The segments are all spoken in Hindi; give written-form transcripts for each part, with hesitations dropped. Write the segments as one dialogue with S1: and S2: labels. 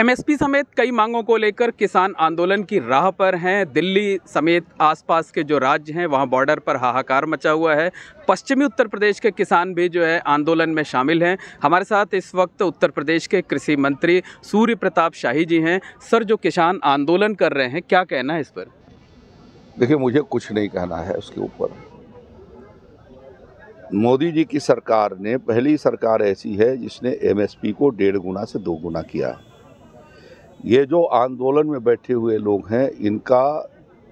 S1: एमएसपी समेत कई मांगों को लेकर किसान आंदोलन की राह पर हैं। दिल्ली समेत आसपास के जो राज्य हैं वहां बॉर्डर पर हाहाकार मचा हुआ है। पश्चिमी उत्तर प्रदेश के किसान भी जो है आंदोलन में शामिल हैं। हमारे साथ इस वक्त उत्तर प्रदेश के कृषि मंत्री सूर्य प्रताप शाही जी हैं। सर, जो किसान आंदोलन कर रहे हैं, क्या कहना है इस पर?
S2: देखिए, मुझे कुछ नहीं कहना है उसके ऊपर। मोदी जी की सरकार ने पहली सरकार ऐसी है जिसने एमएसपी को 1.5 गुना से 2 गुना किया। ये जो आंदोलन में बैठे हुए लोग हैं, इनका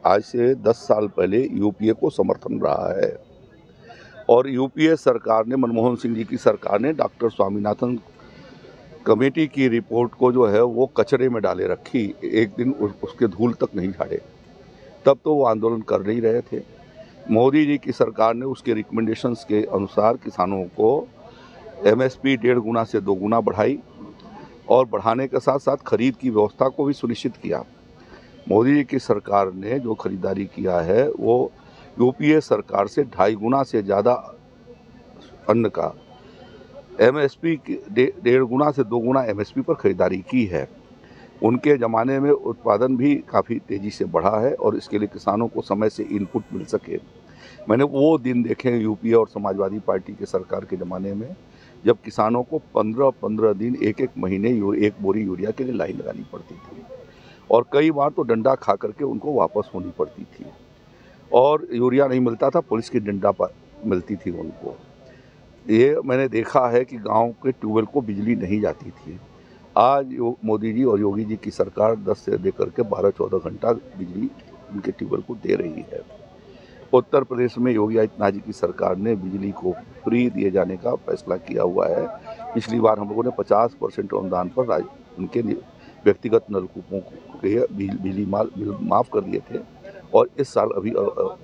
S2: आज से 10 साल पहले यूपीए को समर्थन रहा है और यूपीए सरकार ने, मनमोहन सिंह जी की सरकार ने डॉक्टर स्वामीनाथन कमेटी की रिपोर्ट को जो है वो कचरे में डाले रखी। एक दिन उसके धूल तक नहीं झाड़े। तब तो वो आंदोलन कर नहीं रहे थे। मोदी जी की सरकार ने उसके रिकमेंडेशंस के अनुसार किसानों को एमएसपी 1.5 गुना से 2 गुना बढ़ाई और बढ़ाने के साथ साथ खरीद की व्यवस्था को भी सुनिश्चित किया। मोदी जी की सरकार ने जो खरीदारी किया है वो यूपीए सरकार से 2.5 गुना से ज़्यादा अन्न का एमएसपी 1.5 गुना से 2 गुना एमएसपी पर खरीदारी की है। उनके ज़माने में उत्पादन भी काफ़ी तेज़ी से बढ़ा है और इसके लिए किसानों को समय से इनपुट मिल सके। मैंने वो दिन देखे यूपीए और समाजवादी पार्टी के सरकार के ज़माने में, जब किसानों को 15-15 दिन, एक महीने एक बोरी यूरिया के लिए लाइन लगानी पड़ती थी और कई बार तो डंडा खा करके उनको वापस होनी पड़ती थी और यूरिया नहीं मिलता था, पुलिस की डंडा पर मिलती थी उनको। ये मैंने देखा है कि गांव के ट्यूबवेल को बिजली नहीं जाती थी। आज मोदी जी और योगी जी की सरकार 10 से लेकर के 12-14 घंटा बिजली उनके ट्यूबवेल को दे रही है। उत्तर प्रदेश में योगी आदित्यनाथ जी की सरकार ने बिजली को फ्री दिए जाने का फैसला किया हुआ है। पिछली बार हम लोगों ने 50% अनुदान पर उनके व्यक्तिगत नलकूपों के बिजली माफ़ कर दिए थे और इस साल अभी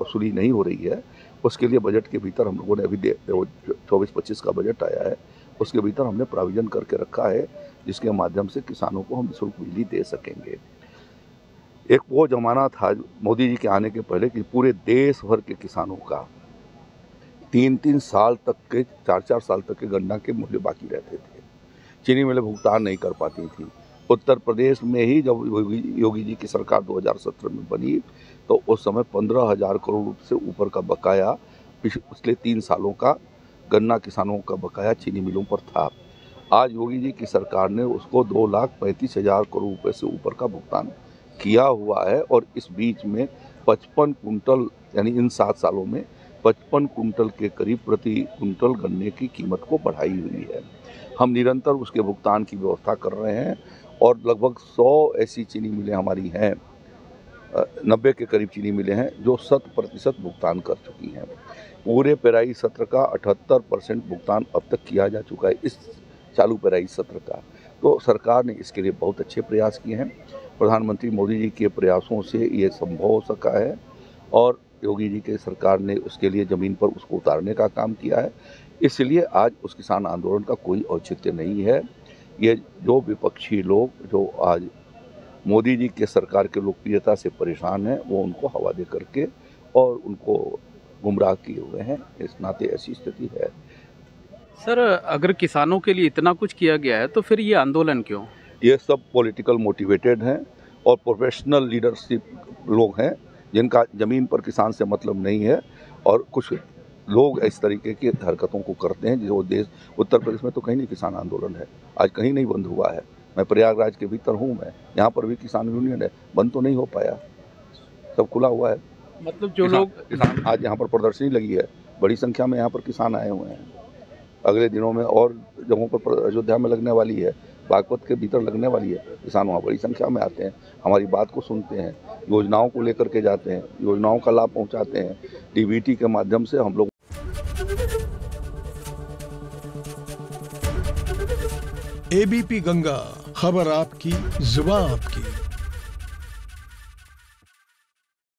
S2: वसूली नहीं हो रही है। उसके लिए बजट के भीतर हम लोगों ने अभी 24-25 का बजट आया है, उसके भीतर हमने प्रोविज़न करके रखा है जिसके माध्यम से किसानों को हम निःशुल्क बिजली दे सकेंगे। एक वो ज़माना था मोदी जी के आने के पहले कि पूरे देश भर के किसानों का 3-3 साल तक के, 4-4 साल तक के गन्ना के मूल्य बाकी रहते थे। चीनी मिलें भुगतान नहीं कर पाती थी। उत्तर प्रदेश में ही जब योगी जी की सरकार 2017 में बनी तो उस समय 15,000 करोड़ रुपये से ऊपर का बकाया, पिछले 3 सालों का गन्ना किसानों का बकाया चीनी मिलों पर था। आज योगी जी की सरकार ने उसको 2,35,000 करोड़ रुपये से ऊपर का भुगतान किया हुआ है और इस बीच में 55 कुंटल, यानी इन 7 सालों में 55 कुंटल के करीब प्रति कुंटल गन्ने की कीमत को बढ़ाई हुई है। हम निरंतर उसके भुगतान की व्यवस्था कर रहे हैं और लगभग 100 ऐसी चीनी मिलें हमारी हैं, 90 के करीब चीनी मिलें हैं जो 100% भुगतान कर चुकी हैं। पूरे पेराई सत्र का 78% भुगतान अब तक किया जा चुका है इस चालू पेराई सत्र का। तो सरकार ने इसके लिए बहुत अच्छे प्रयास किए हैं। प्रधानमंत्री मोदी जी के प्रयासों से ये संभव हो सका है और योगी जी के सरकार ने उसके लिए ज़मीन पर उसको उतारने का काम किया है। इसलिए आज उस किसान आंदोलन का कोई औचित्य नहीं है। ये जो विपक्षी लोग जो आज मोदी जी के सरकार के लोकप्रियता से परेशान हैं, वो उनको हवा दे करके और उनको गुमराह किए हुए हैं। इस नाते ऐसी स्थिति है।
S1: सर, अगर किसानों के लिए इतना कुछ किया गया है तो फिर ये आंदोलन क्यों? ये
S2: सब पॉलिटिकल मोटिवेटेड हैं और प्रोफेशनल लीडरशिप लोग हैं जिनका ज़मीन पर किसान से मतलब नहीं है और कुछ लोग इस तरीके की हरकतों को करते हैं जो देश, उत्तर प्रदेश में तो कहीं नहीं किसान आंदोलन है, आज कहीं नहीं बंद हुआ है। मैं प्रयागराज के भीतर हूँ, मैं यहाँ पर भी किसान यूनियन है, बंद तो नहीं हो पाया, सब खुला हुआ है।
S1: मतलब जो लोग
S2: किसान आज यहाँ पर प्रदर्शनी लगी है, बड़ी संख्या में यहाँ पर किसान आए हुए हैं। अगले दिनों में और जगहों पर अयोध्या में लगने वाली है, बागपत के भीतर लगने वाली है। किसान वहाँ बड़ी संख्या में आते हैं, हमारी बात को सुनते हैं, योजनाओं को लेकर के जाते हैं, योजनाओं का लाभ पहुँचाते हैं। डीबीटी के माध्यम से हम लोग
S3: एबीपी गंगा, खबर आपकी, जुबान आपकी।